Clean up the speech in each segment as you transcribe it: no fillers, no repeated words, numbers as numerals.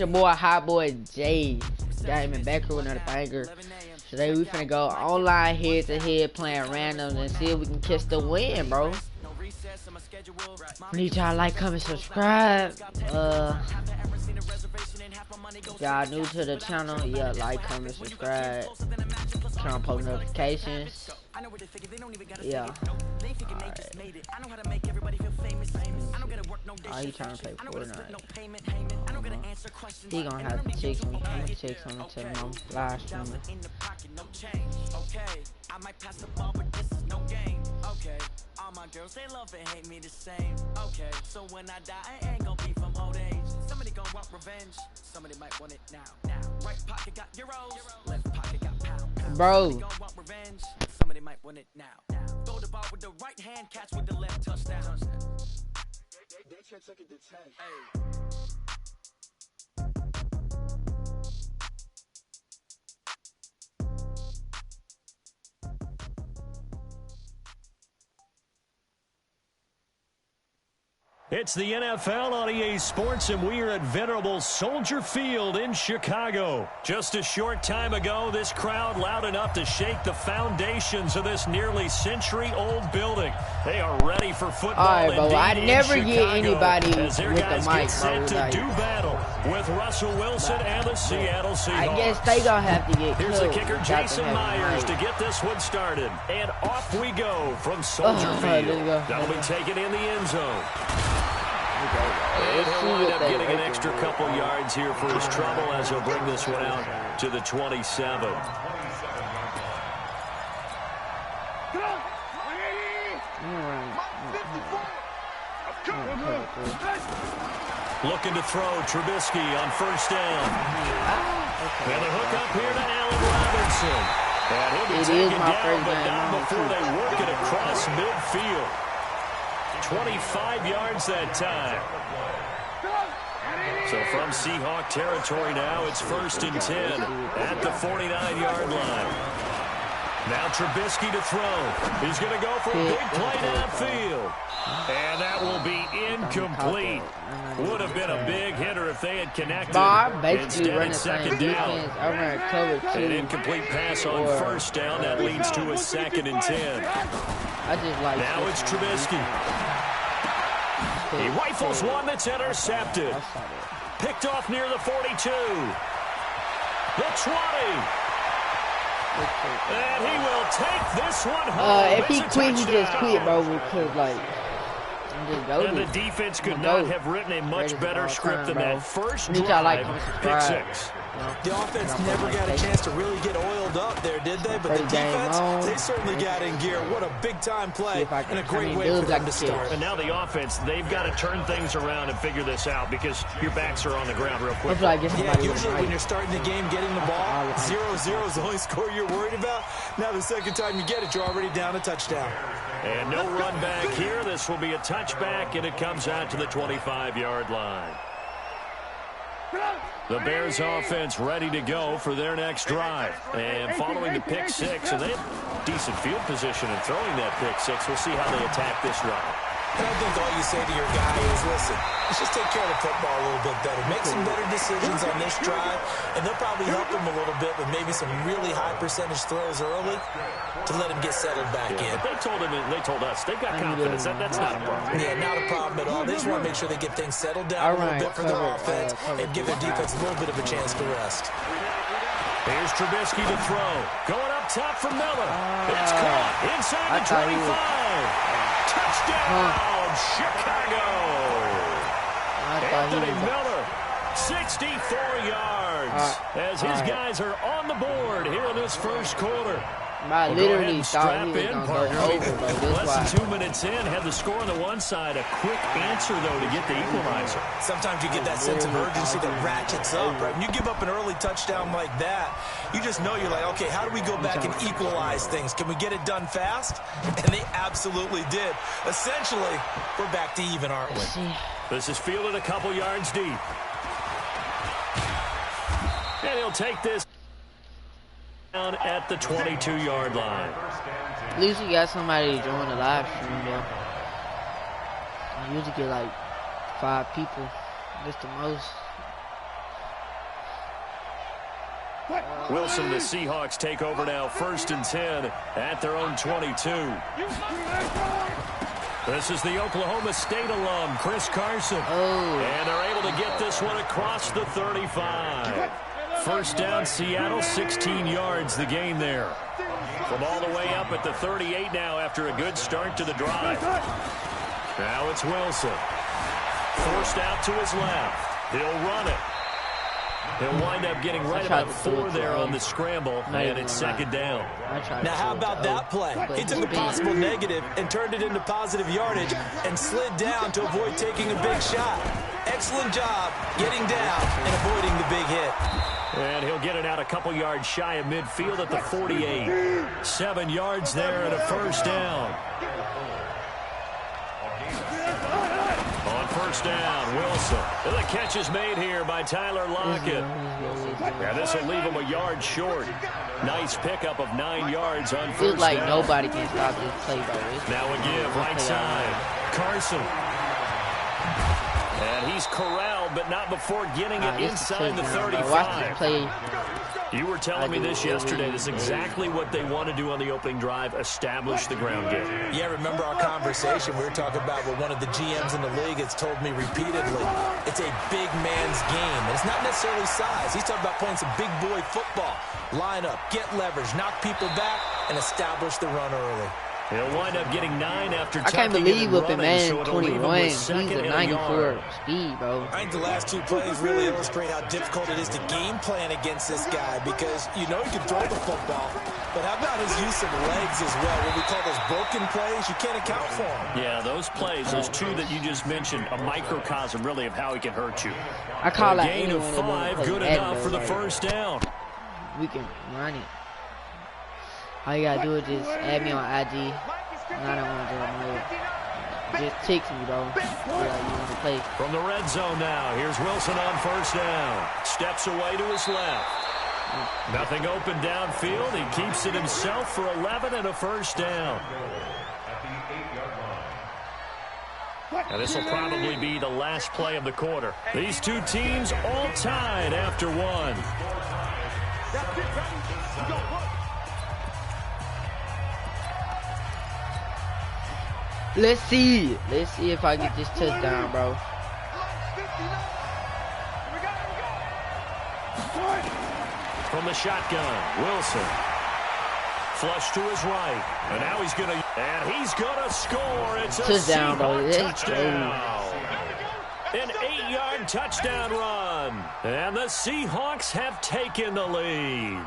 your boy Hot Boy J. Got him back with another banger. Today we finna go online head to head playing randoms and see if we can catch the win, bro. Need y'all like, comment, subscribe. Y'all new to the channel, yeah, like, comment, subscribe. Turn on post notifications. Yeah. Oh, he trying to play Fortnite. He gonna have to check me. I'm gonna check something to him on live streaming. I might pass the ball, but this is no game. Okay, all my girls, they love and hate me the same. Okay, so when I die, I ain't gonna be from old age. Somebody gonna want revenge. Somebody might want it now. Right pocket got euros, left pocket got pound. Bro. Somebody gonna want revenge. Somebody might want it now. Throw the ball with the right hand, catch with the left, touchdown. They took it to 10. Hey. It's the NFL on EA Sports, and we are at venerable Soldier Field in Chicago. Just a short time ago, this crowd loud enough to shake the foundations of this nearly century-old building. They are ready for football. All right, bro. I never get anybody with the mic, set to do battle with Russell Wilson and the Seattle Seahawks. I guess they gonna have to get. Here's the kicker, Jason Myers, to get this one started, and off we go from Soldier Field. That'll be taken in the end zone. And he'll wind up getting an extra couple yards here for his trouble as he'll bring this one out to the 27. Looking to throw, Trubisky on first down. And a hook up here to Allen Robinson. And he'll be taken down, but not before they work it across midfield. 25 yards that time. So from Seahawk territory now, it's 1st and 10 at the 49-yard line. Now Trubisky to throw. He's going to go for a big play downfield. And that will be incomplete. Would have been a big hitter if they had connected. Instead, it's second down. An incomplete pass on first down. That leads to a 2nd and 10. Now it's Trubisky. He rifles one that's intercepted. Picked off near the 42. The 20. And he will take this one home. If he quit, he just quit, bro. Because, like, and the defense could not have written a much better script than that first drive. Pick 6. The offense never got a chance to really get oiled up there, did they? But the defense, they certainly got in gear. What a big-time play and a great way for them to start. And now the offense, they've got to turn things around and figure this out because your backs are on the ground real quick. Yeah, usually when you're starting the game, getting the ball, 0-0 is the only score you're worried about. Now the second time you get it, you're already down a touchdown. And no run back here. This will be a touchback, and it comes out to the 25-yard line. The Bears offense ready to go for their next drive. And following the pick 6, and they have decent field position in throwing that pick 6. We'll see how they attack this drive. And I think all you say to your guy is, listen, let's just take care of the football a little bit better. Make some better decisions on this drive, and they'll probably help him a little bit with maybe some really high percentage throws early to let him get settled back in. But they told us they've got confidence. That's not a problem. Yeah, not a problem at all. They just want to make sure they get things settled down a little bit for their offense and give their defense a little bit of a chance to rest. Here's Trubisky to throw. Going up top for Miller. It's caught inside the 25. Touchdown, Chicago. Anthony Miller, 64 yards as his guys are on the board here in this first quarter. I literally thought he was going to go over, bro. Less than 2 minutes in, had the score on the one side. A quick answer, though, to get the equalizer. Sometimes you get that sense of urgency that ratchets up, right? When you give up an early touchdown like that, you just know you're like, okay, how do we go back and equalize things? Can we get it done fast? And they absolutely did. Essentially, we're back to even, aren't we? This is fielded a couple yards deep. And he'll take this down at the 22-yard line. At least we got somebody to join the live stream, though. I usually get like 5 people. That's the most. Wilson and the Seahawks take over now, 1st and 10 at their own 22. This is the Oklahoma State alum, Chris Carson. And they're able to get this one across the 35. 1st down, Seattle, 16 yards the gain there. From all the way up at the 38 now after a good start to the drive. Now it's Wilson. Forced out to his left. He'll run it. He'll wind up getting right about 4 there on the scramble, and it's 2nd down. Now, how about that play? He took a possible negative and turned it into positive yardage and slid down to avoid taking a big shot. Excellent job getting down and avoiding the big hit. And he'll get it out a couple yards shy of midfield at the 48. 7 yards there and a 1st down. On 1st down, Wilson. And the catch is made here by Tyler Lockett. Yeah, this will leave him a yard short. Nice pickup of 9 yards on 1st down. Feels like nobody can stop this play, bro. Now a give, right side. Carson. And he's corralled, but not before getting it inside the 35. Watch this play. You were telling me this yesterday. This is exactly what they want to do on the opening drive, establish the ground game. Yeah, remember our conversation. We were talking about what one of the GMs in the league has told me repeatedly. It's a big man's game. And it's not necessarily size. He's talking about playing some big boy football. Line up, get leverage, knock people back, and establish the run early. He'll wind up getting 9 after I can't believe with the man so 21. He's a 94 speed, bro. I think the last 2 plays really illustrate how difficult it is to game plan against this guy because you know he can throw the football. But how about his use of legs as well? What we call those broken plays, you can't account for them. Yeah, those plays, those 2 that you just mentioned, a microcosm really of how he can hurt you. I call that gain of 5, good enough for the 1st down. We can run it. All you gotta do is just add me on IG. And I don't want to do it. Just text me, bro. You want to play. From the red zone now. Here's Wilson on 1st down. Steps away to his left. Nothing open downfield. He keeps it himself for 11 and a 1st down. And this will probably be the last play of the quarter. These 2 teams all tied after 1. Let's see. Let's see if I get this touchdown, bro. From the shotgun, Wilson. Flush to his right. And now he's gonna score. It's a touchdown, bro. Touchdown. An 8-yard touchdown run. And the Seahawks have taken the lead.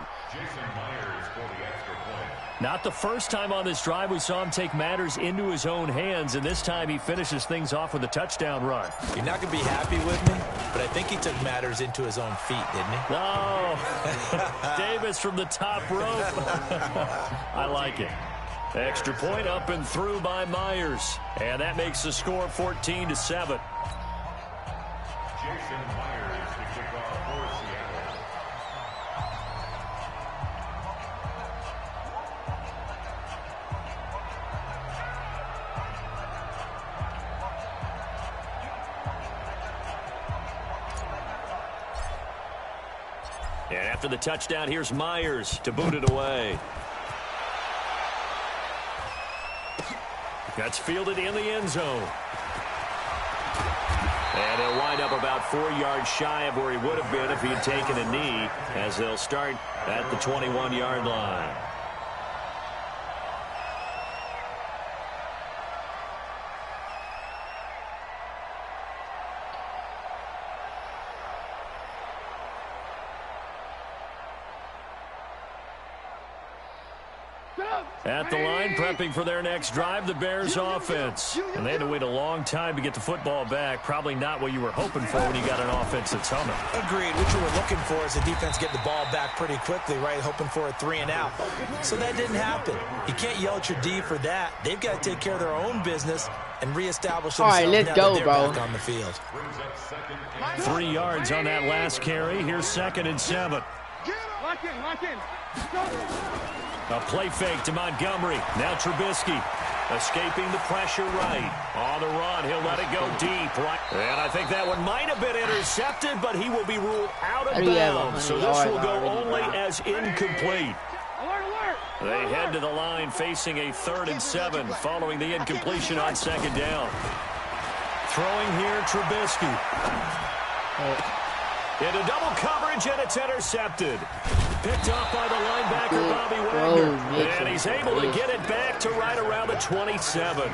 Not the first time on this drive we saw him take matters into his own hands, and this time he finishes things off with a touchdown run. You're not going to be happy with me, but I think he took matters into his own feet, didn't he? Oh, Davis from the top rope. I like it. Extra point up and through by Myers, and that makes the score 14-7. And after the touchdown, here's Myers to boot it away. That's fielded in the end zone. And he'll wind up about 4 yards shy of where he would have been if he had taken a knee, as they'll start at the 21-yard line. At the line, prepping for their next drive, the Bears offense. And they had to wait a long time to get the football back. Probably not what you were hoping for when you got an offense that's humming. Agreed. What you were looking for is the defense getting the ball back pretty quickly, right? Hoping for a 3 and out. So that didn't happen. You can't yell at your D for that. They've got to take care of their own business and reestablish themselves. All right, let's go, bro. Back on the field. 3 yards on that last carry. Here's 2nd and 7. Lock in. A play fake to Montgomery. Now Trubisky. Escaping the pressure right. On the run, he'll let it go deep. Right. And I think that one might have been intercepted, but he will be ruled out of bounds. So this will go only as incomplete. They head to the line facing a 3rd and 7 following the incompletion on 2nd down. Throwing here, Trubisky. Into double coverage, and it's intercepted. Picked off by the linebacker, Bobby Wagner. And he's able to get it back to right around the 27.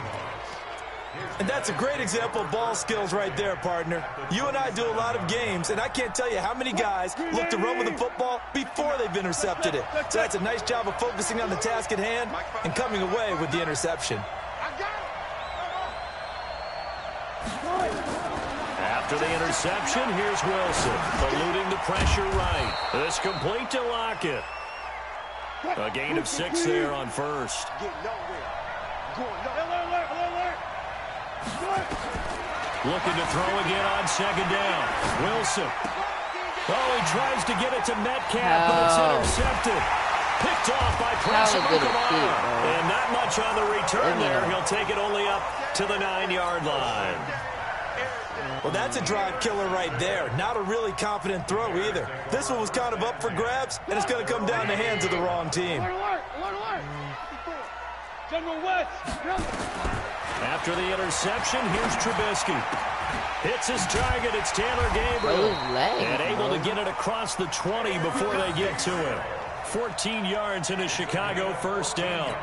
And that's a great example of ball skills right there, partner. You and I do a lot of games, and I can't tell you how many guys look to run with the football before they've intercepted it. So that's a nice job of focusing on the task at hand and coming away with the interception. After the interception, here's Wilson, eluding the pressure right. This complete to Lockett. A gain of 6 there on 1st. Looking to throw again on 2nd down. Wilson. Oh, he tries to get it to Metcalf, but it's intercepted. Picked off by Preston McNamara. And not much on the return there. He'll take it only up to the 9-yard line. Well, that's a drive killer right there. Not a really confident throw either. This one was kind of up for grabs, and it's going to come down the hands of the wrong team. After the interception, here's Trubisky. Hits his target. It's Taylor Gabriel. And able to get it across the 20 before they get to him. 14 yards in a Chicago 1st down.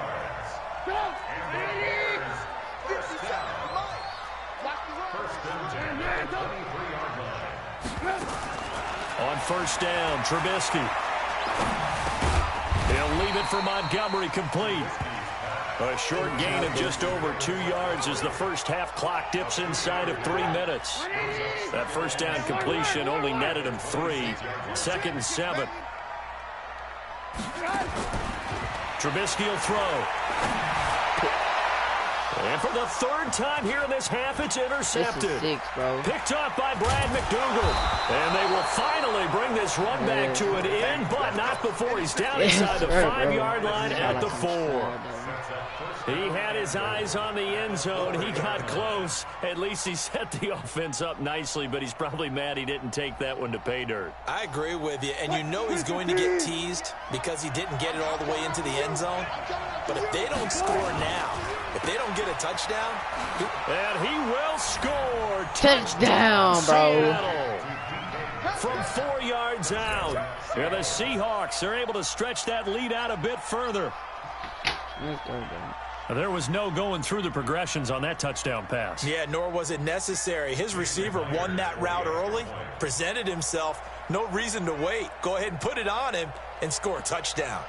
On 1st down, Trubisky. He'll leave it for Montgomery, complete. A short gain of just over 2 yards as the first half clock dips inside of 3 minutes. That 1st down completion only netted him 3. 2nd and 7. Trubisky will throw. And for the 3rd time here in this half, it's intercepted. Picked off by Brad McDougal. And they will finally bring this run back to an end, but not before he's down inside the 5-yard line at the 4. He had his eyes on the end zone. He got close. At least he set the offense up nicely, but he's probably mad he didn't take that one to pay dirt. I agree with you, and you know he's going to get teased because he didn't get it all the way into the end zone. But if they don't score now, if they don't get a touchdown... And he will score. Touchdown, bro. From 4 yards out. And the Seahawks are able to stretch that lead out a bit further. There was no going through the progressions on that touchdown pass. Yeah, nor was it necessary. His receiver won that route early, presented himself, no reason to wait. Go ahead and put it on him and score a touchdown.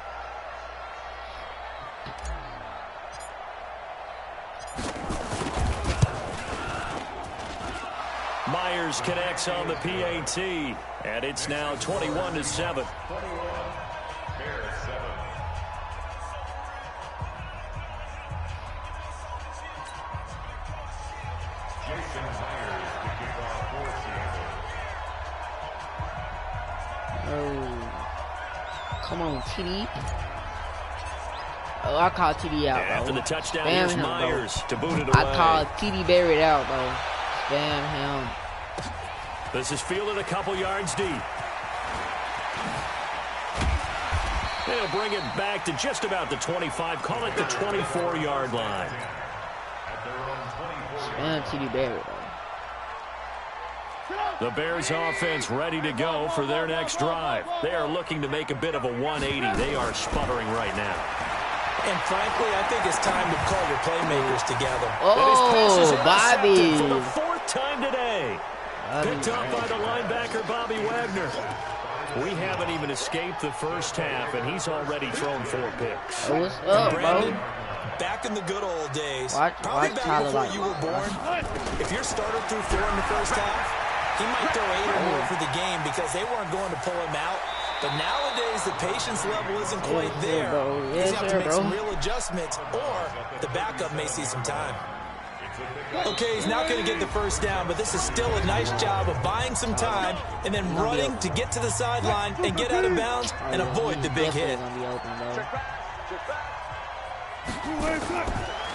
Myers connects on the PAT, and it's now 21-7. Come on, TD. Oh, I call TD out, bro. After the touchdown, Spam here's him, Myers bro. to boot it away. I call TD buried out, bro. Spam him. This is fielded a couple yards deep. They'll bring it back to just about the 25. Call it the 24-yard line. Spam TD buried, bro. The Bears offense ready to go for their next drive. They are looking to make a bit of a 180. They are sputtering right now. And frankly, I think it's time to call your playmakers together. Oh, Bobby. For the 4th time today. Picked up by the linebacker, Bobby Wagner. We haven't even escaped the first half, and he's already thrown 4 picks. What's up, Brandon, bro? back in the good old days, Watch probably back Tyler before Lockett. you were born, if your starter threw 4 in the first half, he might throw 8 or more for the game because they weren't going to pull him out. But nowadays, the patience level isn't quite there. He's going to have to make some real adjustments, or the backup may see some time. Okay, he's not going to get the first down, but this is still a nice job of buying some time and then running to get to the sideline and get out of bounds and avoid the big hit.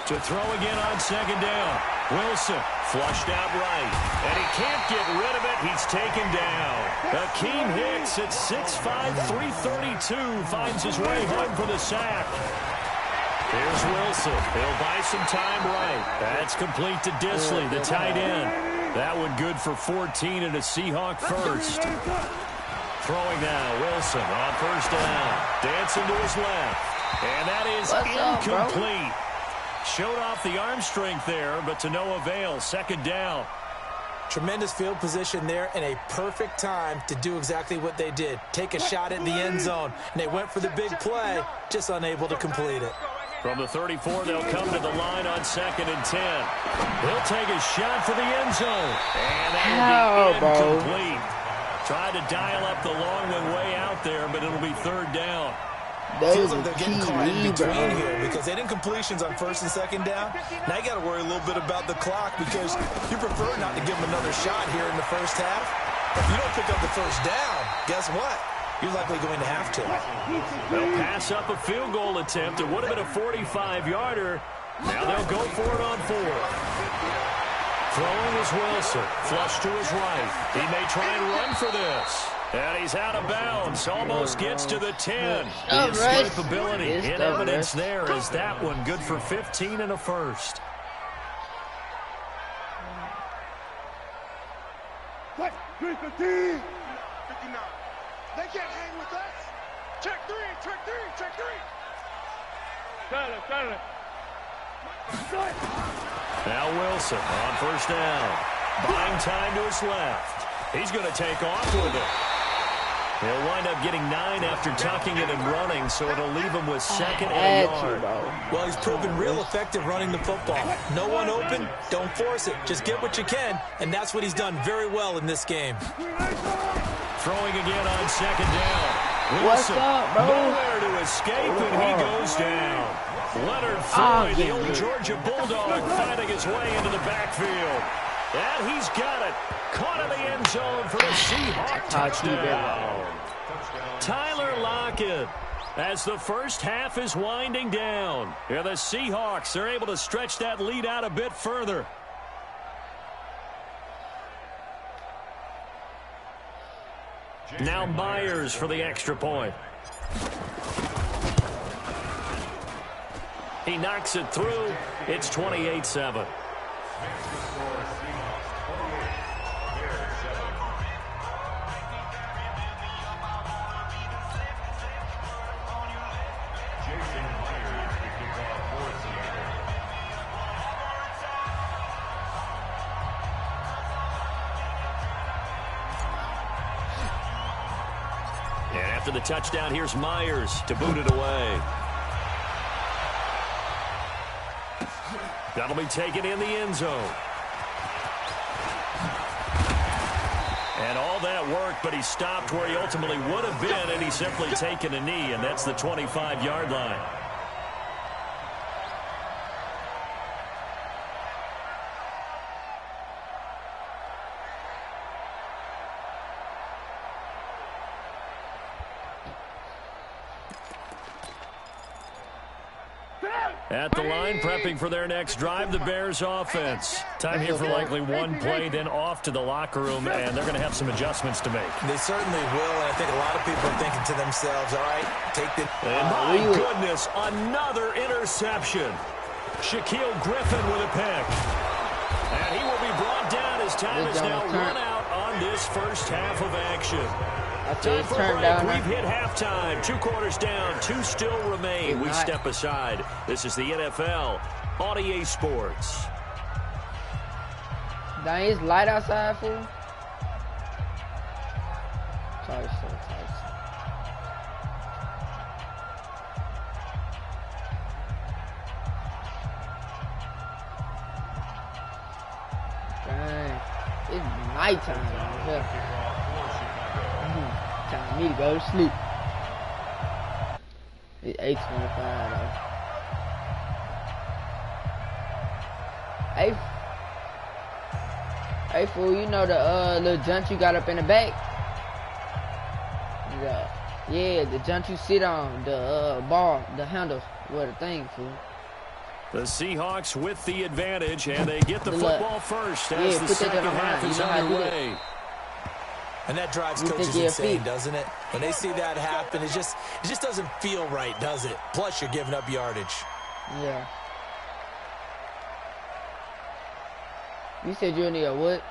To throw again on second down. Wilson flushed out right. And he can't get rid of it. He's taken down. Akeem Hicks at 6'5", 332 finds his way home for the sack. Here's Wilson. He'll buy some time right. That's complete to Disley, the tight end. That one good for 14 and a Seahawk first. Throwing now, Wilson on first down. Dancing to his left. And that is incomplete. Showed off the arm strength there, but to no avail. Second down. Tremendous field position there and a perfect time to do exactly what they did. Take a shot at the end zone. And they went for the big play, just unable to complete it. From the 34, they'll come to the line on 2nd and 10. He'll take a shot for the end zone. And that'll be incomplete. Tried to dial up the long one way out there, but it'll be 3rd down. Feels like they're getting caught in between here because they didn't completions on 1st and 2nd down. Now you got to worry a little bit about the clock because you prefer not to give them another shot here in the first half. If you don't pick up the first down, guess what? You're likely going to have to. They'll pass up a field goal attempt. It would have been a 45-yarder. Now they'll go for it on 4th. Throwing is Wilson. Flush to his right. He may try and run for this. And he's out of bounds. Almost gets to the 10. The escapability in evidence there is that one good for 15 and a first. What? 315. 59. They can't hang with us. Check 3, check 3, check 3. Got it. Now Wilson on first down. Buying time to his left. He's going to take off with it. He'll wind up getting 9 after tucking it and running, so it'll leave him with 2nd and a yard. Well, he's proven real effective running the football. No one open, don't force it. Just get what you can, and that's what he's done very well in this game. Throwing again on 2nd down. Wilson, what's up, bro? Nowhere to escape, and he goes down. Leonard Floyd, the old Georgia Bulldog, finding his way into the backfield. And he's got it. Caught in the end zone for the Seahawks touchdown. Tyler Lockett, as the first half is winding down. Yeah, the Seahawks are able to stretch that lead out a bit further. Now Myers for the extra point. He knocks it through. It's 28-7. After the touchdown, here's Myers to boot it away. That'll be taken in the end zone. And all that worked, but he stopped where he ultimately would have been, and he's simply taken a knee, and that's the 25-yard line. At the line, prepping for their next drive, the Bears offense. Time here for likely one play, then off to the locker room, and they're going to have some adjustments to make. They certainly will, and I think a lot of people are thinking to themselves, all right, take the... And my goodness, another interception. Shaquille Griffin with a pick. And he will be brought down as time is now run out on this first half of action. Time for a break. We've hit halftime. 2 quarters down. 2 still remain. We step aside. This is the NFL on EA Sports. Dang, it's light outside, fool. Sorry, so tight. Dang, it's nighttime out here. Time for me to go to sleep. It's 8:25 though. Hey fool, you know the little junk you got up in the back? Yeah, the junk you sit on, the bar, the handle, what the thing, fool. The Seahawks with the advantage, and they get the football first as the second half is underway. And that drives coaches insane, doesn't it? When they see that happen, it just doesn't feel right, does it? Plus, you're giving up yardage. Yeah. You said you need a what?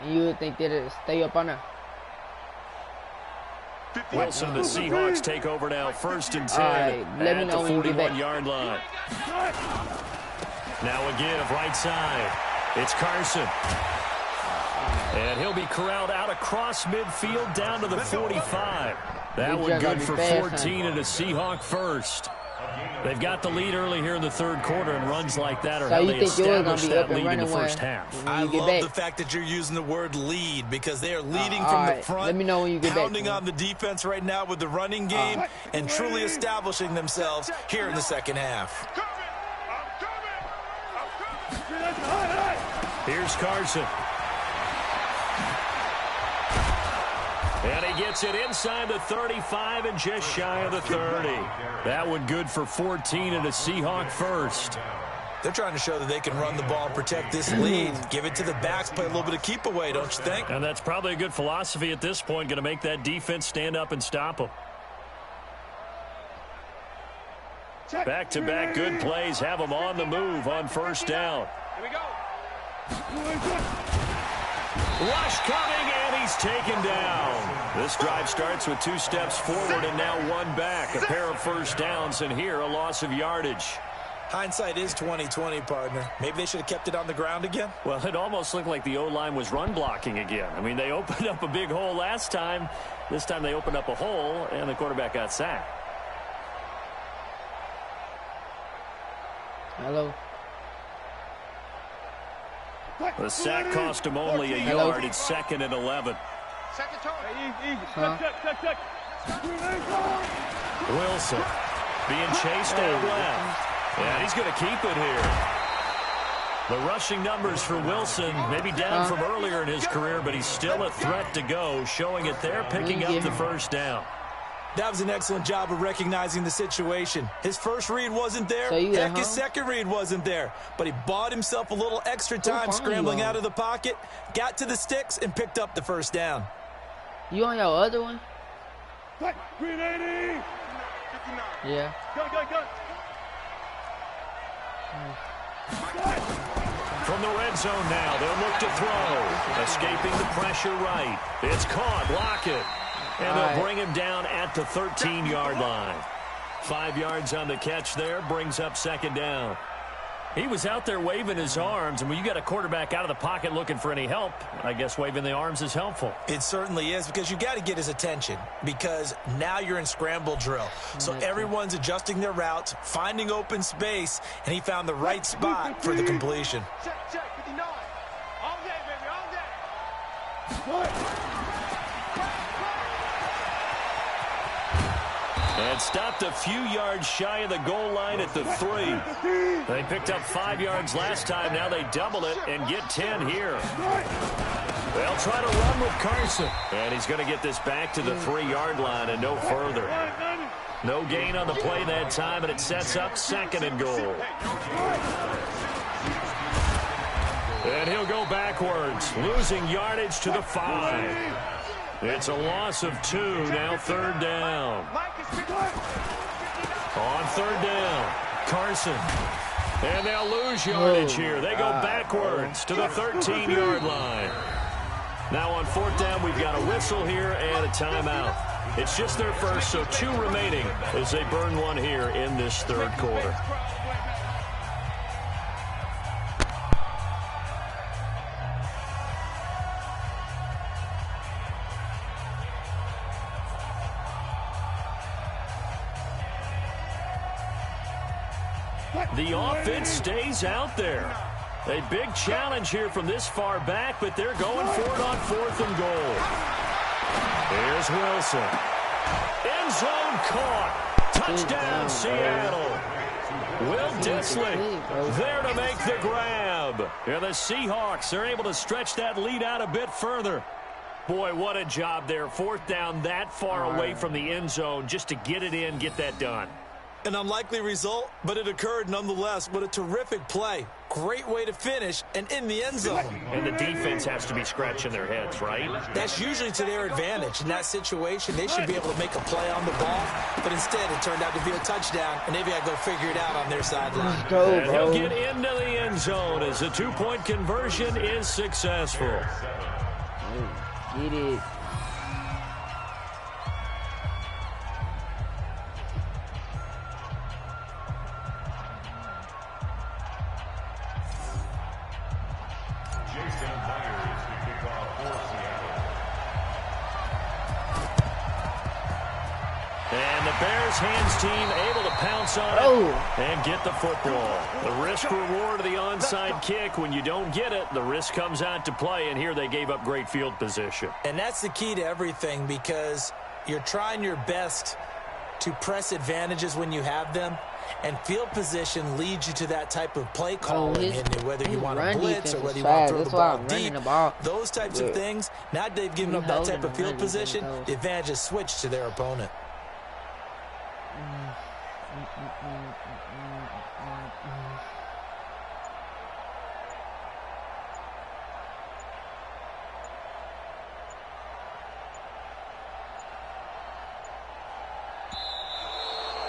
And you would think that it'd stay up on her. Wilson, the Seahawks take over now, 1st and 10 at the 41-yard line. Now a give right side. It's Carson. And he'll be corralled out across midfield down to the 45. That one good for 14 and a Seahawk first. They've got the lead early here in the third quarter, and runs like that are how they establish that lead in the first half. I love the fact that you're using the word lead because they are leading from the front. Let me know when you get back. Pounding on the defense right now with the running game and truly establishing themselves here in the second half. Here's Carson. And he gets it inside the 35 and just shy of the 30. That one good for 14 and a Seahawk first. They're trying to show that they can run the ball and protect this lead. Give it to the backs, play a little bit of keep away, don't you think? And that's probably a good philosophy at this point, going to make that defense stand up and stop them. Back-to-back good plays have them on the move on first down. Here we go. Rush coming, and he's taken down. This drive starts with 2 steps forward and now 1 back. A pair of first downs, and here a loss of yardage. Hindsight is 20/20, partner. Maybe they should have kept it on the ground again. Well, it almost looked like the O-line was run blocking again. I mean, they opened up a big hole last time. This time they opened up a hole, and the quarterback got sacked. Hello. The sack cost him only a yard. It's 2nd and 11. Second toe. Huh? Wilson being chased out left. And he's going to keep it here. The rushing numbers for Wilson maybe down from earlier in his career, but he's still a threat to go, showing it there, picking up the first down. That was an excellent job of recognizing the situation. His first read wasn't there. Heck, his second read wasn't there. But he bought himself a little extra time scrambling out of the pocket, got to the sticks, and picked up the first down. You on your other one? Green 80. 59. Yeah. Go. From the red zone now, they'll look to throw. Escaping the pressure right. It's caught. Block it. And they'll bring him down at the 13-yard line. 5 yards on the catch there, brings up 2nd down. He was out there waving his arms, and when you got a quarterback out of the pocket looking for any help, I guess waving the arms is helpful. It certainly is, because you got to get his attention, because now you're in scramble drill. So everyone's adjusting their routes, finding open space, and he found the right spot for the completion. Check, 59. All day, baby, all day. And stopped a few yards shy of the goal line at the 3. They picked up 5 yards last time. Now they double it and get 10 here. They'll try to run with Carson. And he's going to get this back to the 3-yard line and no further. No gain on the play that time, and it sets up 2nd and goal. And he'll go backwards, losing yardage to the 5. It's a loss of 2, now 3rd down. On 3rd down, Carson. And they'll lose yardage here. They go backwards to the 13-yard line. Now on 4th down, we've got a whistle here and a timeout. It's just their first, so 2 remaining as they burn 1 here in this 3rd quarter. The offense stays out there. A big challenge here from this far back, but they're going for it on 4th and goal. Here's Wilson. End zone caught. Touchdown, Seattle. Will Dissly there to make the grab. And the Seahawks are able to stretch that lead out a bit further. Boy, what a job there. 4th down that far away from the end zone just to get it in, get that done. An unlikely result, but it occurred nonetheless. What a terrific play. Great way to finish, and in the end zone. And the defense has to be scratching their heads, right? That's usually to their advantage. In that situation, they should be able to make a play on the ball, but instead it turned out to be a touchdown, and they've got to go figure it out on their sideline. Let's go, And bro. he'll get into the end zone as the two-point conversion is successful. Get it. And the Bears hands team able to pounce on it and get the football. The risk-reward of the onside kick. When you don't get it, the risk comes out to play, and here they gave up great field position. And that's the key to everything, because you're trying your best to press advantages when you have them, and field position leads you to that type of play calling, whether you want to blitz or whether you want to throw the ball deep. Those types of things, now that they've given up that type of field position, the advantage is switched to their opponent.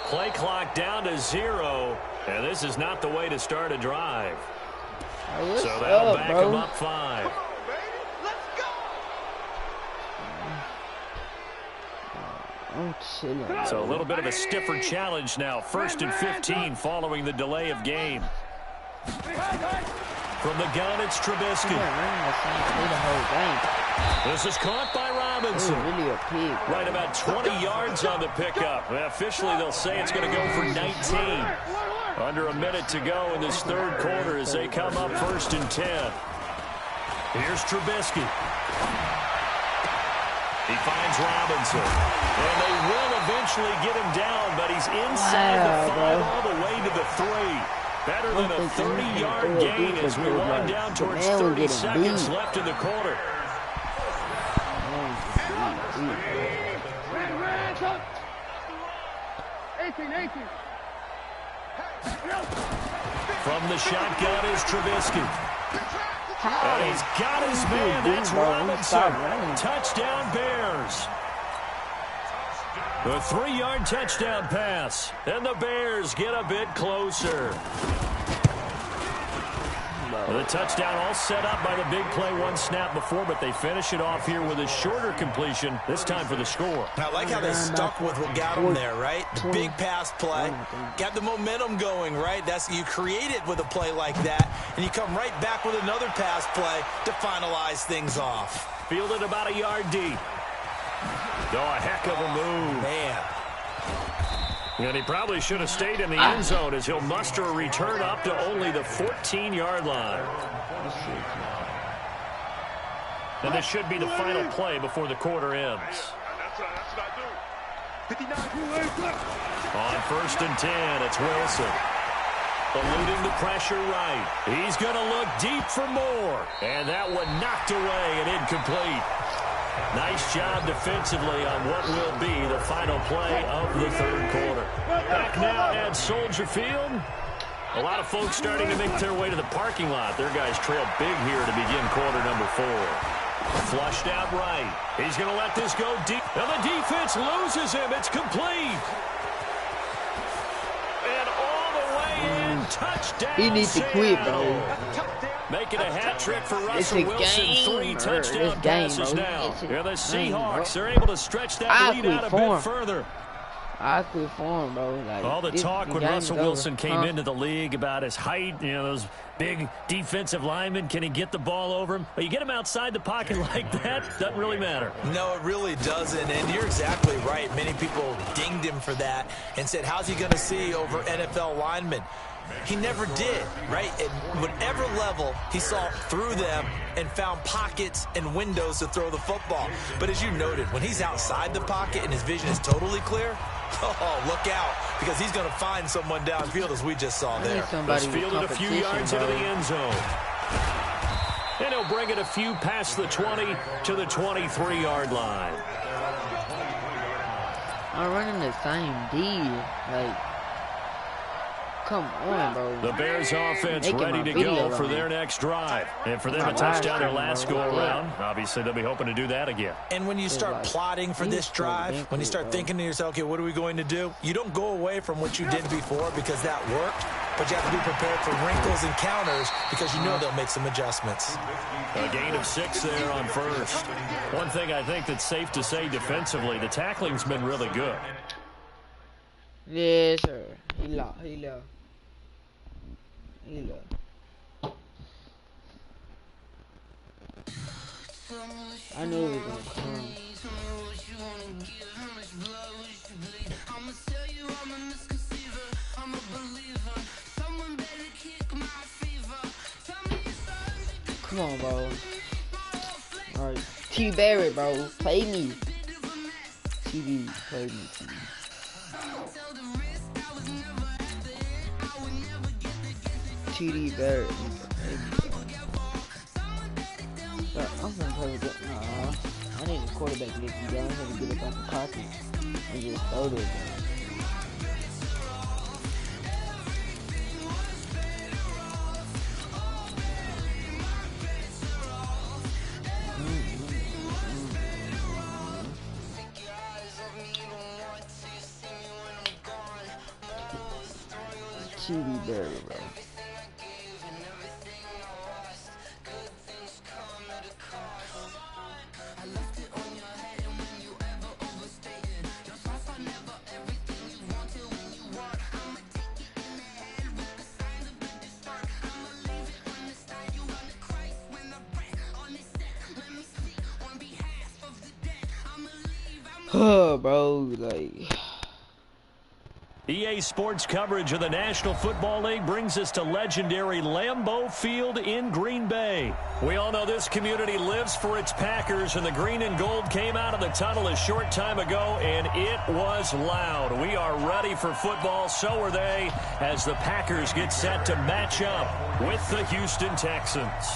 Play clock down to 0, and this is not the way to start a drive. So that'll back them up 5. So a little bit of a stiffer challenge now. 1st and 15 following the delay of game. From the gun, it's Trubisky. This is caught by Robinson. Right about 20 yards on the pickup. Officially, they'll say it's going to go for 19. Under a minute to go in this third quarter as they come up 1st and 10. Here's Trubisky. He finds Robinson. And they will eventually get him down, but he's inside the 5 all the way to the 3. Better than a 30-yard gain as we wind down towards 30 seconds left in the quarter. From the shotgun is Trubisky. And he's got his man. That's Robinson. Touchdown, Bears. A 3-yard touchdown pass. And the Bears get a bit closer. The touchdown all set up by the big play one snap before, but they finish it off here with a shorter completion, this time for the score. I like how they stuck with what got them there, right? The big pass play. Got the momentum going, right? You create it with a play like that, and you come right back with another pass play to finalize things off. Fielded about a yard deep. Oh, a heck of a move. Man. And he probably should have stayed in the end zone as he'll muster a return up to only the 14-yard line. And this should be the final play before the quarter ends. On 1st and 10, it's Wilson. Eluding the pressure right. He's going to look deep for more. And that one knocked away and incomplete. Nice job defensively on what will be the final play of the third quarter. Back now at Soldier Field. A lot of folks starting to make their way to the parking lot. Their guys trail big here to begin quarter number 4. Flushed out right. He's going to let this go deep. And the defense loses him. It's complete. And all the way in. Touchdown. He needs to quit, bro. Making a hat trick for Russell Wilson. 3 touchdown passes now. Yeah, the Seahawks are able to stretch that lead out a bit further. I quit for him, bro. Like, all the talk when Russell Wilson came into the league about his height, you know, those big defensive linemen, can he get the ball over him? But you get him outside the pocket like that, doesn't really matter. No, it really doesn't, and you're exactly right. Many people dinged him for that and said, how's he going to see over NFL linemen? He never did, right? At whatever level, he saw through them and found pockets and windows to throw the football. But as you noted, when he's outside the pocket and his vision is totally clear, oh, look out, because he's going to find someone downfield, as we just saw there. He's fielded a few yards into the end zone. And he'll bring it a few past the 20 to the 23-yard line. I'm running the same D. Like, Come on, bro. The Bears offense Making ready my to video go for wrong. their next drive. And for them My a touchdown their live last stream, bro. go-around, obviously they'll be hoping to do that again. And when you start like, plotting for this drive, when you start thinking to yourself, okay, what are we going to do? You don't go away from what you did before because that worked, but you have to be prepared for wrinkles and counters because you know they'll make some adjustments. A gain of 6 there on first. One thing I think that's safe to say defensively, the tackling's been really good. Yes, sir. He left. I knew it was gonna come. Come on, bro. Alright. T. Barrett, bro. Play me. TV, play me. TV. TD Barrett. I'm gonna play with it. Nah, I need a quarterback to get you down here to get up out the pocket and just throw this. TD Barrett, bro. Bro, like... EA Sports coverage of the National Football League brings us to legendary Lambeau Field in Green Bay. We all know this community lives for its Packers, and the green and gold came out of the tunnel a short time ago, and it was loud. We are ready for football, so are they, as the Packers get set to match up with the Houston Texans.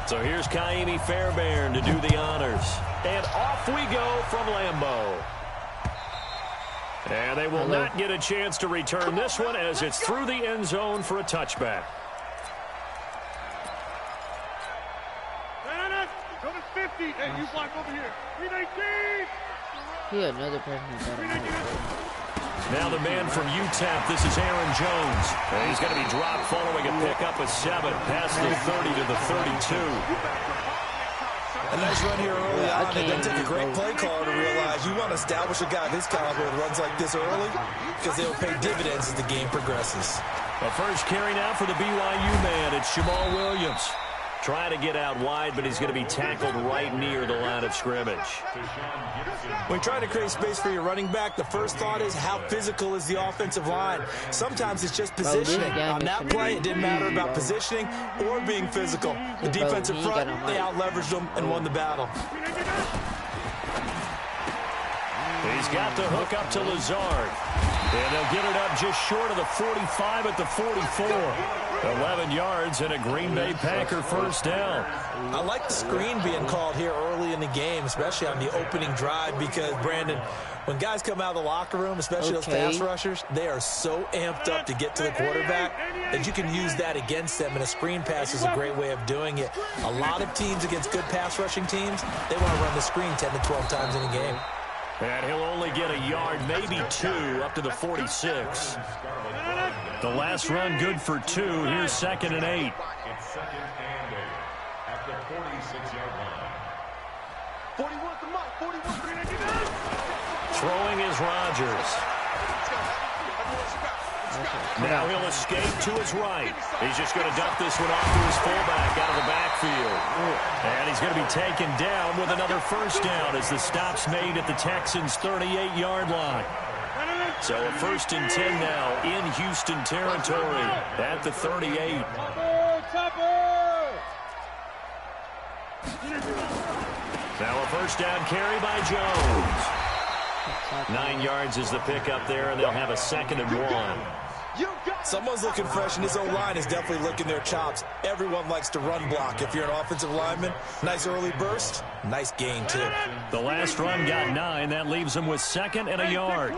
So here's Kaimi Fairbairn to do the honors. And off we go from Lambeau. And they will not get a chance to return this one as it's through the end zone for a touchback. Number 50. Hey, you block over here. 319. He another person who got him. Now the man from UTEP, this is Aaron Jones. And he's going to be dropped following a pickup of 7 past the 30 to the 32. A nice run here early on. It doesn't take a great play caller to realize you want to establish a guy this caliber with runs like this early because they'll pay dividends as the game progresses. A first carry now for the BYU man. It's Jamal Williams. Trying to get out wide, but he's going to be tackled right near the line of scrimmage. When trying to create space for your running back, the first thought is how physical is the offensive line. Sometimes it's just positioning. On that play, it didn't matter about positioning or being physical. The defensive front, they out-leveraged them and won the battle. He's got the hook up to Lazard. And they'll get it up just short of the 45 at the 44. 11 yards and a Green Bay Packer first down. I like the screen being called here early in the game, especially on the opening drive, because, Brandon, when guys come out of the locker room, especially those pass rushers, they are so amped up to get to the quarterback that you can use that against them, and a screen pass is a great way of doing it. A lot of teams against good pass rushing teams, they want to run the screen 10 to 12 times in a game. And he'll only get a yard, maybe 2, up to the 46. The last run good for 2. Here's 2nd and 8. It's 2nd and 8 at the 46-yard line. 41 to Mike. 41. Throwing is Rodgers. Now he'll escape to his right. He's just going to dump this one off to his fullback out of the backfield. And he's going to be taken down with another first down as the stop's made at the Texans' 38-yard line. So a 1st and 10 now in Houston territory at the 38. Now a first down carry by Jones. 9 yards is the pickup there, and they'll have a 2nd and 1. Someone's looking fresh, and his own line is definitely licking their chops. Everyone likes to run block. If you're an offensive lineman, nice early burst, nice gain, too. The last run got 9. That leaves them with 2nd and a yard.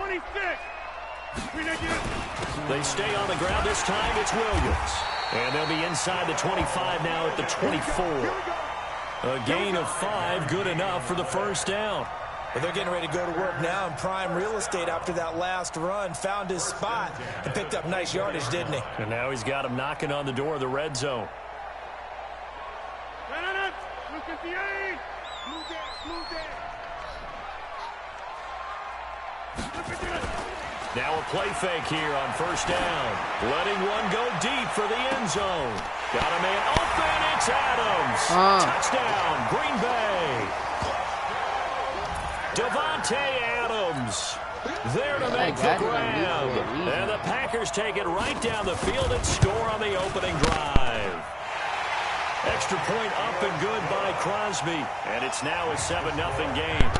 They stay on the ground. This time it's Williams. And they'll be inside the 25 now at the 24. A gain of 5, good enough for the first down. Well, they're getting ready to go to work now in prime real estate after that last run. Found his spot and picked up nice yardage, didn't he? And now he's got him knocking on the door of the red zone. Now a play fake here on first down. Letting one go deep for the end zone. Got a man open. It's Adams. Touchdown, Green Bay. Devontae Adams there to make the grab. And the Packers take it right down the field and score on the opening drive. Extra point up and good by Crosby. And it's now a 7-0 game.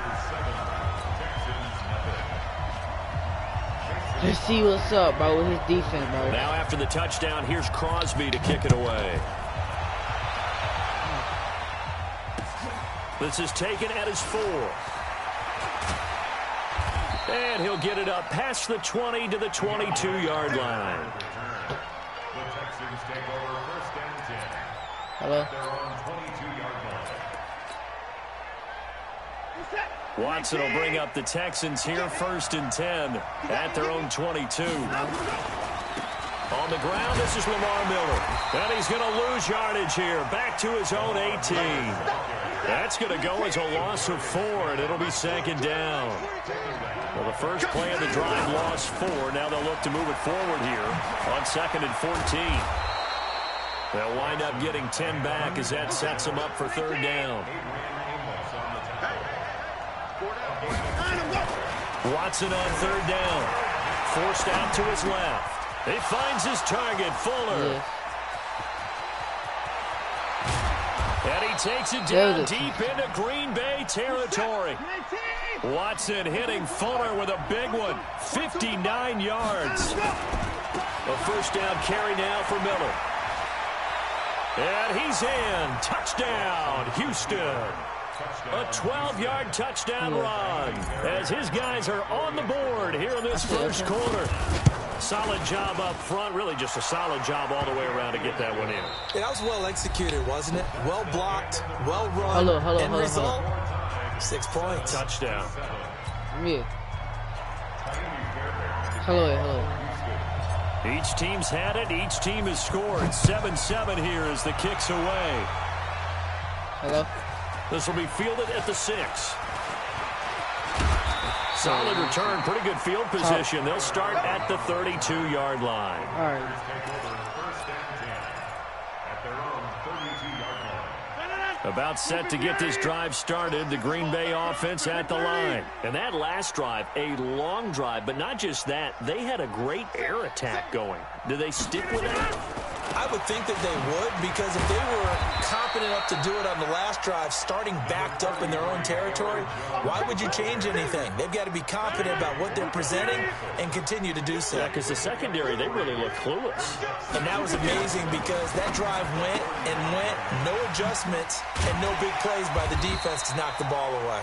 Let's see what's up, bro, with his defense, bro. Now after the touchdown, here's Crosby to kick it away. This is taken at his 4. And he'll get it up past the 20 to the 22-yard line. Hello? Watson will bring up the Texans here, 1st and 10 at their own 22. On the ground, this is Lamar Miller. And he's going to lose yardage here, back to his own 18. That's going to go as a loss of 4, and it'll be 2nd down. Well, the first play of the drive lost 4. Now they'll look to move it forward here on 2nd and 14. They'll wind up getting 10 back as that sets them up for 3rd down. Watson on 3rd down. Forced out to his left. He finds his target, Fuller. And he takes it down deep into Green Bay territory. Watson hitting Fuller with a big one. 59 yards. A first down carry now for Miller. And he's in. Touchdown, Houston. A 12-yard touchdown run as his guys are on the board here in this first quarter. Solid job up front. Really just a solid job all the way around to get that one in. Yeah, that was well executed, wasn't it? Well blocked, well run. End result, 6 points. Touchdown. Yeah. Hello. Each team's had it. Each team has scored. 7-7 here as the kick's away. Hello. This will be fielded at the 6. Solid return. Pretty good field position. They'll start at the 32-yard line. All right. About set to get this drive started. The Green Bay offense at the line. And that last drive, a long drive. But not just that. They had a great air attack going. Do they stick with that? I would think that they would, because if they were competent enough to do it on the last drive, starting backed up in their own territory, why would you change anything? They've got to be confident about what they're presenting and continue to do so. Yeah, because the secondary, they really look clueless. And that was amazing because that drive went, no adjustments, and no big plays by the defense to knock the ball away.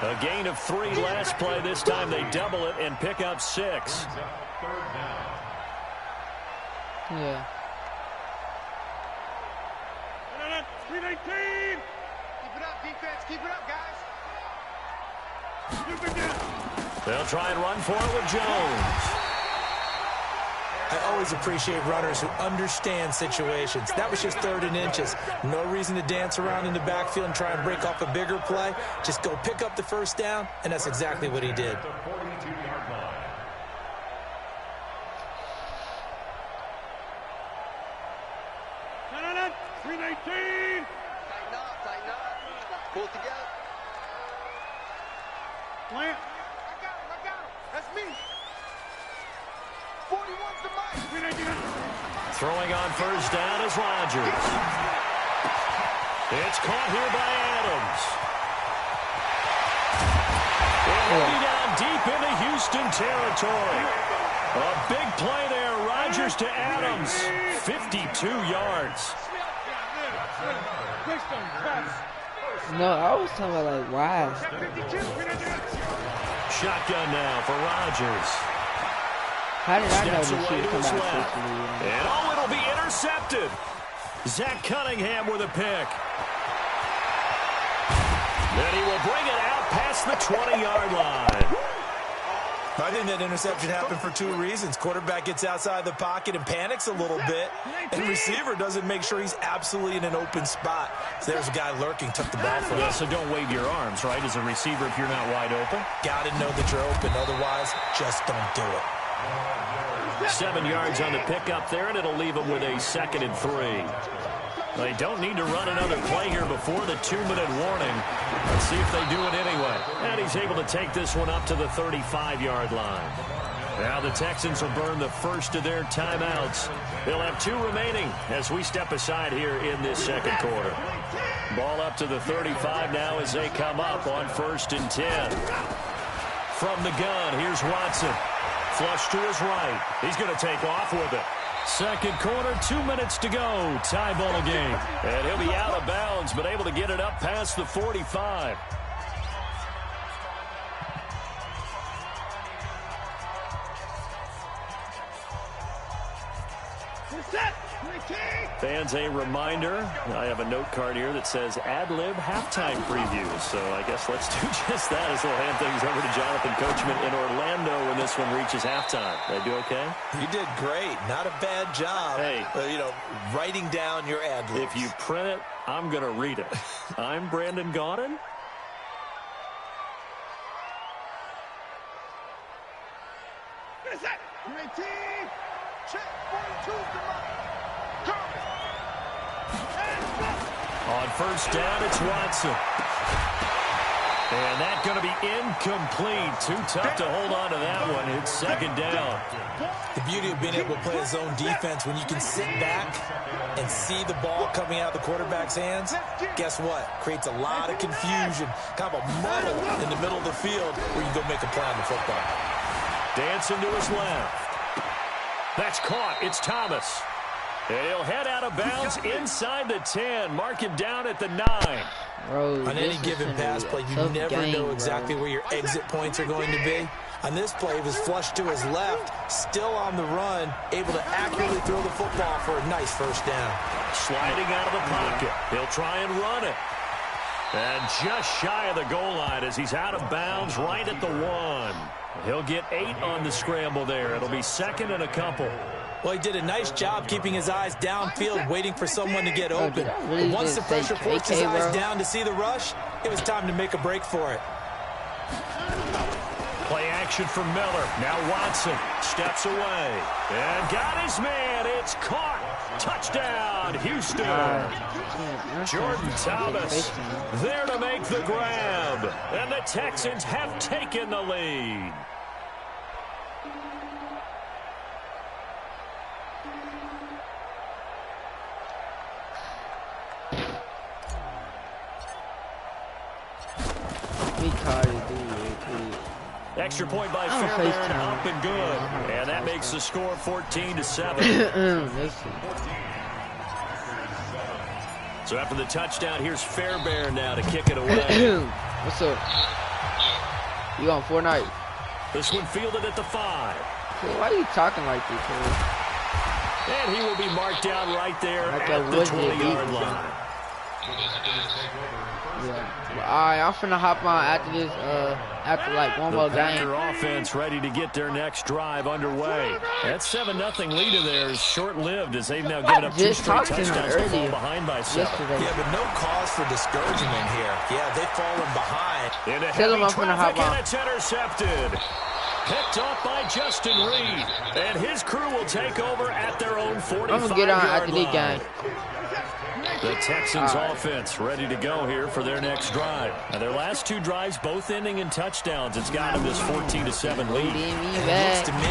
A gain of 3 last play. This time they double it and pick up 6. Yeah. 319. Keep it up, defense. Keep it up, guys. They'll try and run for it with Jones. I always appreciate runners who understand situations. That was just 3rd and inches. No reason to dance around in the backfield and try and break off a bigger play. Just go pick up the first down, and that's exactly what he did. 319. Tighten up. Pull together. Plant. I got him. That's me. 41's the mic. Throwing on first down is Rodgers. It's caught here by Adams. And he'll be down deep into Houston territory. A big play there Rodgers to Adams. 52 yards. No, I was talking about like why. Shotgun now for Rodgers. How did I know Steps that she away would to come his back left. quickly? And it'll be intercepted. Zach Cunningham with a pick. Then he will bring it out past the 20-yard line. I think that interception happened for two reasons. Quarterback gets outside the pocket and panics a little bit, and receiver doesn't make sure he's absolutely in an open spot. So there's a guy lurking, took the ball from him. Yeah, so don't wave your arms, right, as a receiver if you're not wide open. Got to know that you're open. Otherwise, just don't do it. 7 yards on the pickup there, and it'll leave them with a 2nd and 3. They don't need to run another play here before the 2-minute warning. Let's see if they do it anyway. And he's able to take this one up to the 35-yard line. Now the Texans will burn the first of their timeouts. They'll have 2 remaining as we step aside here in this second quarter. Ball up to the 35 now as they come up on 1st and 10. From the gun, here's Watson. Flush to his right. He's going to take off with it. Second quarter, 2 minutes to go. Tie ball game. And he'll be out of bounds, but able to get it up past the 45. Fans, a reminder, I have a note card here that says ad-lib halftime preview. So I guess let's do just that as we'll hand things over to Jonathan Coachman in Orlando when this one reaches halftime. Did I do okay? You did great. Not a bad job. Hey. Writing down your ad-libs. If you print it, I'm going to read it. I'm Brandon Gaudin. On first down, it's Watson. And that's going to be incomplete. Too tough to hold on to that one. It's 2nd down. The beauty of being able to play a zone defense when you can sit back and see the ball coming out of the quarterback's hands, guess what? Creates a lot of confusion, kind of a muddle in the middle of the field where you go make a play on the football. Dancing to his left. That's caught. It's Thomas. And he'll head out of bounds inside the 10. Mark him down at the 9. Bro, on any given pass play, you never know exactly where your exit points are going to be. On this play, he was flushed to his left, still on the run, able to accurately throw the football for a nice first down. Sliding out of the pocket. He'll try and run it. And just shy of the goal line as he's out of bounds right at the 1. He'll get 8 on the scramble there. It'll be 2nd and a couple. Well, he did a nice job keeping his eyes downfield, waiting for someone to get open. But once the pressure forced his eyes down to see the rush, it was time to make a break for it. Play action from Miller. Now Watson steps away. And got his man. It's caught. Touchdown, Houston. Jordan Thomas there to make the grab. And the Texans have taken the lead. Extra point by Fairbairn, up and good. And that makes the score 14-7. So after the touchdown, here's Fairbairn now to kick it away. What's up? You on Fortnite? This one fielded at the 5. Why are you talking like this, man? And he will be marked down right there at the 20-yard line. Yeah. Well, all right, I'm finna hop on after this, after like one more game. The Packer offense ready to get their next drive underway. That 7-0 lead of theirs short-lived as they've now given up 2 straight touchdowns to fall behind by 7. Yeah, but no cause for discouragement here. Yeah, they've fallen behind. Into heavy traffic, and it's intercepted. Picked off by Justin Reed. And his crew will take over at their own 45-yard line. I'm gonna get on after this game. The Texans offense ready to go here for their next drive. Now, their last 2 drives both ending in touchdowns. It's got them this 14-7 lead. It looks to me,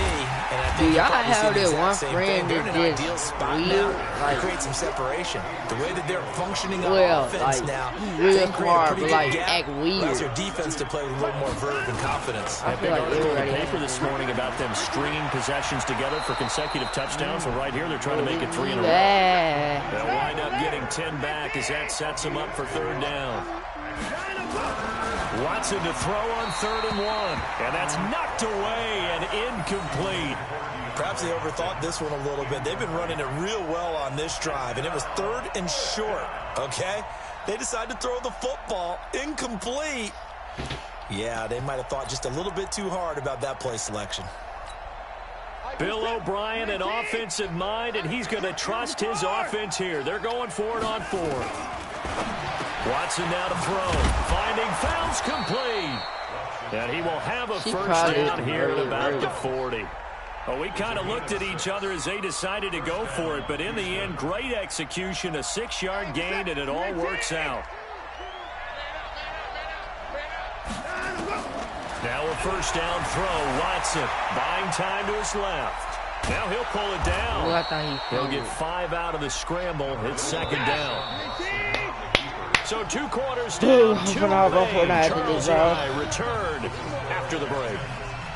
and I think do y'all have that one friend they're in that an just ideal spot weird, now like, to create some separation. The way that they're functioning on well, offense like, now, real they create a smart, pretty but, good like, gap. act weird. Allows their defense to play with a little more verve and confidence. I feel like Article in the everybody paper this morning about them stringing possessions together for consecutive touchdowns. So right here, they're trying to make it 3 in a row. Yeah. They'll wind up getting 10 back as that sets them up for 3rd down. Watson to throw on 3rd and 1. And that's knocked away and incomplete. Perhaps they overthought this one a little bit. They've been running it real well on this drive, and it was 3rd and short, okay? They decided to throw the football incomplete. Yeah, they might have thought just a little bit too hard about that play selection. Bill O'Brien, an offensive mind, and he's going to trust his offense here. They're going for it on 4th. Watson now to throw. Finding Fouls complete. And he will have a first down here at about the 40. Well, we kind of looked at each other as they decided to go for it, but in the end, great execution, a 6-yard gain, and it all works out. Now a first down throw. Watson buying time to his left. Now he'll pull it down. Well, I thought He'll get 5 out of the scramble. It's 2nd down. So 2 quarters down, 2 remain. Charles and I return after the break.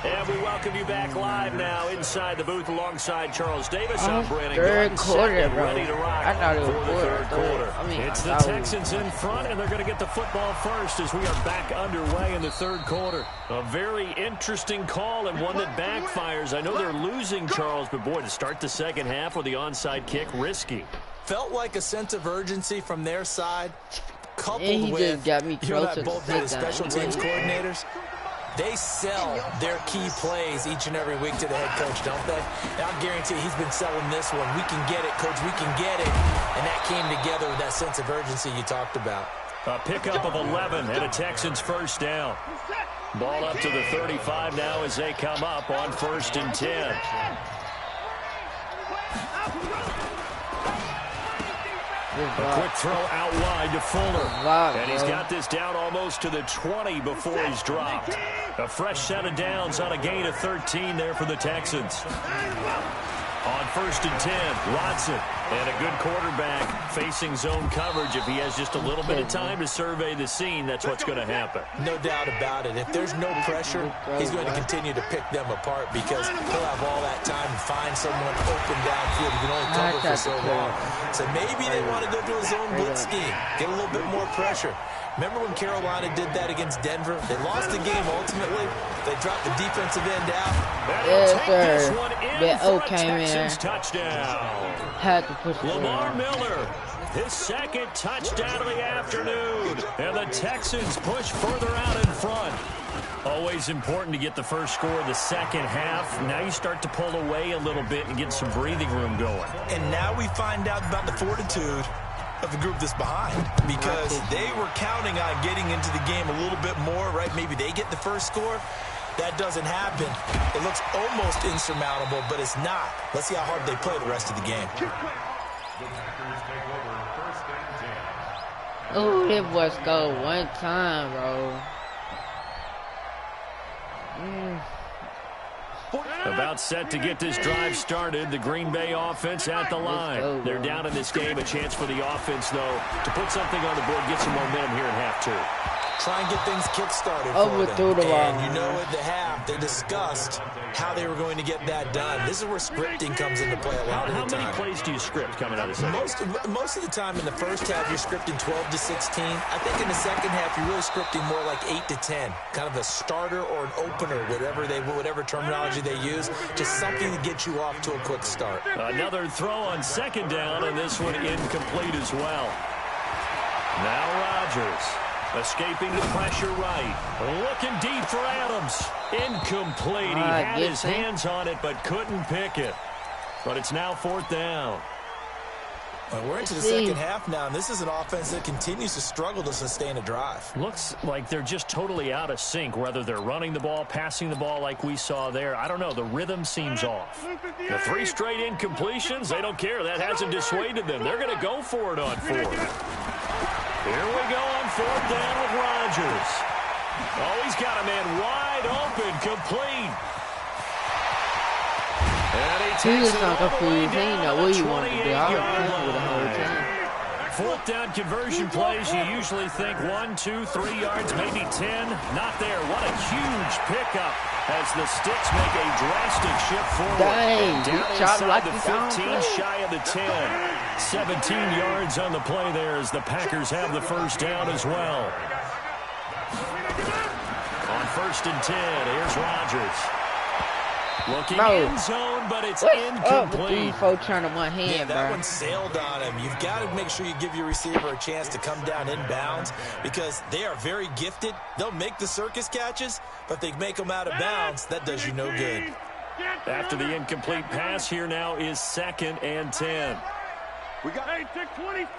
And we welcome you back live now inside the booth alongside Charles Davis. I'm Brandon Gordon, set bro. ready to rock I thought it was for the 3rd quarter. It's the Texans in front, and they're going to get the football first as we are back underway in the 3rd quarter. A very interesting call and one that backfires. I know they're losing, Charles, but boy, to start the 2nd half with the onside kick, risky. Felt like a sense of urgency from their side, coupled he with, just got me close to both the the special teams coordinators. They sell their key plays each and every week to the head coach, don't they? And I guarantee he's been selling this one. We can get it, coach, we can get it. And that came together with that sense of urgency you talked about. A pickup of 11 and a Texans first down. Ball up to the 35 now as they come up on 1st and 10. A quick throw out wide to Fuller. And he's got this down almost to the 20 before he's dropped. A fresh set of downs on a gain of 13 there for the Texans. On 1st and 10, Watson. And a good quarterback facing zone coverage. If he has just a little bit of time to survey the scene, that's what's going to happen. No doubt about it. If there's no pressure, he's going to continue to pick them apart because he'll have all that time to find someone open downfield. He can only cover for so long. So maybe they want to go to a zone blitz scheme, get a little bit more pressure. Remember when Carolina did that against Denver? They lost the game ultimately. They dropped the defensive end out. Yes, sir. That okay, man. Touchdown. Had to push Lamar Miller, his 2nd touchdown of the afternoon. And the Texans push further out in front. Always important to get the first score of the 2nd half. Now you start to pull away a little bit and get some breathing room going. And now we find out about the fortitude of the group that's behind, because they were counting on getting into the game a little bit more, right? Maybe they get the first score. That doesn't happen. It looks almost insurmountable, but it's not. Let's see how hard they play the rest of the game. Oh, that boy scored 1 time, bro. About set to get this drive started. The Green Bay offense at the line. They're down in this game. A chance for the offense, though, to put something on the board, get some momentum here in half 2. Try and get things kick-started for them. And you know, at the half, they discussed how they were going to get that done. This is where scripting comes into play a lot of the time. How many plays do you script coming out of this? Most of the time in the first half, you're scripting 12 to 16. I think in the second half, you're really scripting more like 8 to 10. Kind of a starter or an opener, whatever terminology they use. Just something to get you off to a quick start. Another throw on 2nd down, and this one incomplete as well. Now Rodgers. Escaping the pressure right. Looking deep for Adams. Incomplete. He had his hands on it but couldn't pick it. But it's now 4th down. Well, we're into the second half now, and this is an offense that continues to struggle to sustain a drive. Looks like they're just totally out of sync, whether they're running the ball, passing the ball like we saw there. I don't know. The rhythm seems off. The 3 straight incompletions, they don't care. That hasn't dissuaded them. They're going to go for it on 4th. Here we go on 4th down with Rodgers. Oh, he's got a man wide open, complete. And he takes it all the way down to the 28-yard line. 4th down conversion plays, you usually think 1, 2, 3 yards, maybe 10. Not there. What a huge pickup as the Sticks make a drastic shift forward. Dang, down shot inside like the 15, shy of the 10. 17 yards on the play there as the Packers have the first down as well. On 1st and 10, here's Rodgers. Looking end zone, but it's incomplete. Folks trying to one hand, yeah, that one sailed on him. You've got to make sure you give your receiver a chance to come down inbounds because they are very gifted. They'll make the circus catches, but if they make them out of bounds, that does you no good. After the incomplete pass, here now is 2nd and 10. We got 26.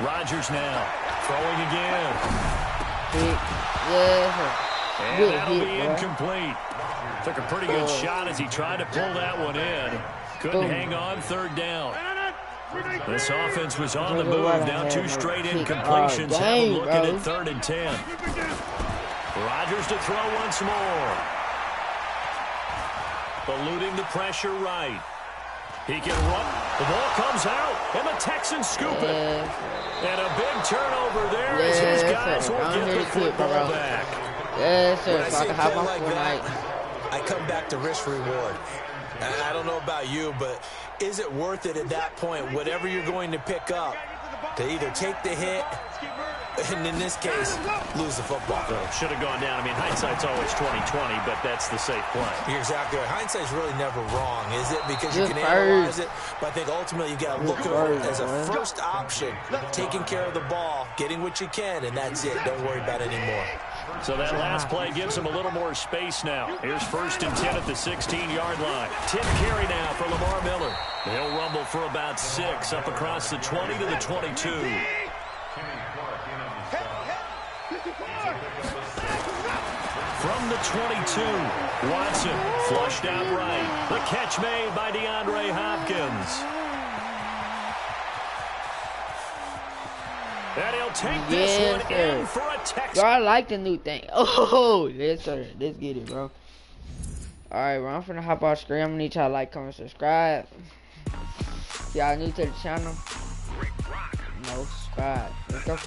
Rodgers now throwing again. And that'll be incomplete. Took a pretty good shot as he tried to pull that one in. Couldn't hang on 3rd down. This offense was on the move. Now 2 straight incompletions. Have them looking at 3rd and 10. Rodgers to throw once more. Eluding the pressure right. He can run. The ball comes out, and the Texans scoop it. And a big turnover there as his guys will get the football back. Yes, sir. When I So I see can a have play my like Fortnite. that, I come back to risk reward. I don't know about you, but is it worth it at that point, whatever you're going to pick up, to either take the hit, and in this case, lose the football? Should have gone down. I mean, hindsight's always 20/20, but that's the safe play. You're exactly right. Hindsight's really never wrong, is it? Because you can analyze it, but I think ultimately you got to look at it as a first option, taking care of the ball, getting what you can, and that's it. Don't worry about it anymore. So that last play gives him a little more space now. Here's 1st and 10 at the 16-yard line. 10 carry now for Lamar Miller. He'll rumble for about 6 up across the 20 to the 22. From the 22, Watson flushed out right. The catch made by DeAndre Hopkins. And he'll take this one in for a Texan. Bro, I like the new thing. Oh, yes, sir. Let's get it, bro. Alright, bro. I'm finna hop off screen. I'm gonna need y'all to like, comment, subscribe. If y'all new to the channel, no, subscribe. Let's go.